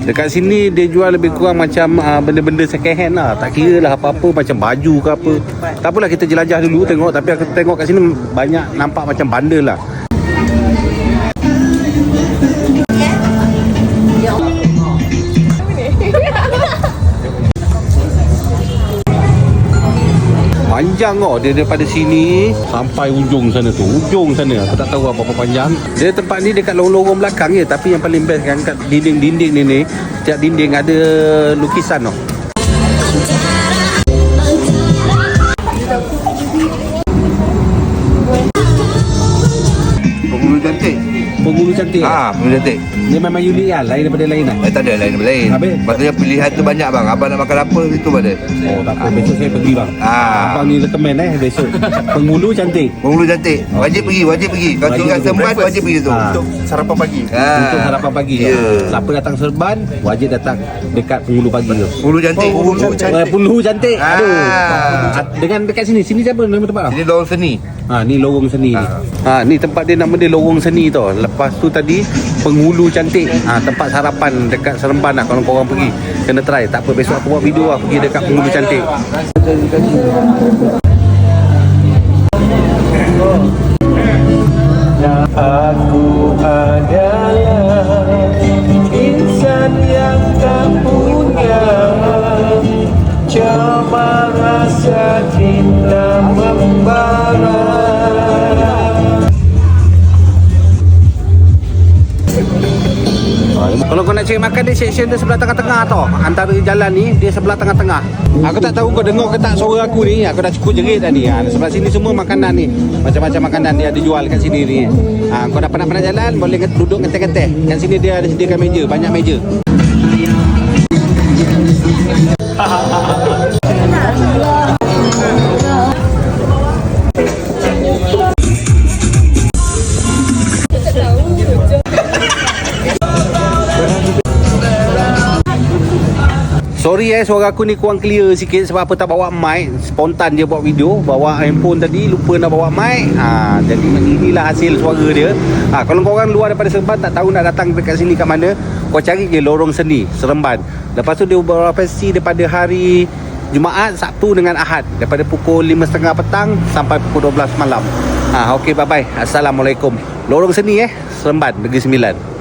Dekat sini dia jual lebih kurang macam benda-benda second hand lah. Tak kira lah apa-apa, macam baju ke apa. Tak apalah, kita jelajah dulu tengok. Tapi aku tengok kat sini banyak nampak macam bandar lah. Panjang kau dia daripada sini sampai ujung sana tu. Ujung sana aku tak tahu apa panjang. Dia tempat ni dekat lorong-lorong belakang je, tapi yang paling best kan kat dinding-dinding ni, setiap dinding ada lukisan tau. Penghulu cantik. Penghulu cantik. Penghulu cantik. Dia memang unik kan, lain daripada lain lah. Tak ada lain daripada lain. Habis? Maksudnya pilihan tu banyak bang. Abang nak makan apa situ ada. Oh tak apa, besok saya pergi bang. Abang ni recommend besok. Penghulu cantik. Penghulu cantik. Wajib pergi. Kalau tinggal Seremban wajib pergi tu. Untuk sarapan pagi. Untuk sarapan pagi. Siapa datang Seremban wajib datang dekat Penghulu pagi tu. Penghulu cantik. Penghulu cantik. Aduh. Dengan dekat sini siapa nama tempat? Sini lorong seni. Ni lorong seni ni. Ni tempat dia, nama dia lorong seni tau. Lepas tu tadi Penghulu cantik. Tempat sarapan dekat Seremban lah. Kalau korang pergi kena try. Tak apa, besok aku buat video lah pergi dekat Penghulu cantik. Aku adalah insan yang tak punya, cuma rasa cinta membara. Kalau kau nak cari makan, dia section dia sebelah tengah-tengah tau. Antara jalan ni dia sebelah tengah-tengah. Aku tak tahu kau dengar ke tak suara aku ni. Aku dah cukup jerit tadi. Sebelah sini semua makanan ni. Macam-macam makanan dia ada jual kat sini ni. Kau dah pernah jalan, boleh duduk ngeteh-ngeteh. Kat sini dia ada sediakan meja, banyak meja. Sorry suara aku ni kurang clear sikit sebab apa tak bawa mic. Spontan je buat video, bawa handphone tadi, lupa nak bawa mic. Jadi inilah hasil suara dia. Kalau korang luar daripada Seremban tak tahu nak datang dekat sini kat mana, kau cari je lorong seni Seremban. Lepas tu dia beroperasi daripada hari Jumaat, Sabtu dengan Ahad, daripada pukul 5.30 petang sampai pukul 12 malam. Okey, bye bye. Assalamualaikum. Lorong seni Seremban, Negeri Sembilan.